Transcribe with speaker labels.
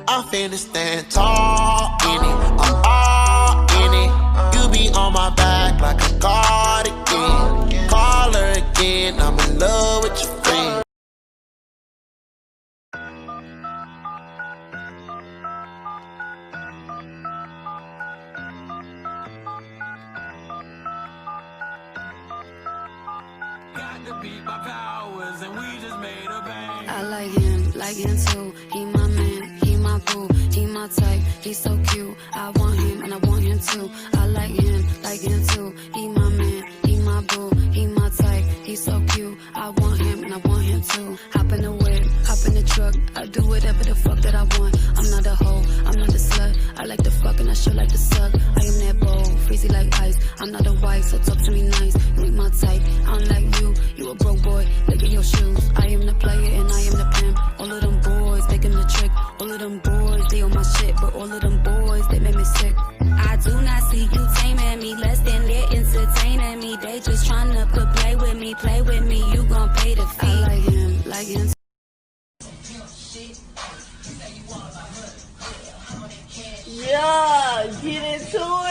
Speaker 1: I'm finna stand tall in it, I'm all in it. You be on my back like a cardigan. Call her again, I'm in love with your friend.
Speaker 2: I like him too. He my man, he my boo, he my type, he's so cute. I want him and I want him too. I like him too. He my man, he my boo, he my type, he's so cute. I want him and I want him too. Hop in the whip, hop in the truck, I do whatever the fuck that I want. I'm not a hoe, I'm not a slut. I like to fuck and I sure like to suck. I am that bold, freezy like ice. I'm not a wife, so talk to me nice. You ain't my type, I don't like you. You a broke boy, look at your shoes. I am the player and I am the pimp. All of them boys making the trick. All of them boys, they on my shit. But all of them boys, they make me sick. I do not see you taming me, less than they're entertaining me. They just tryna play with me, you gon' pay the fee. I like him.
Speaker 3: Yeah, get into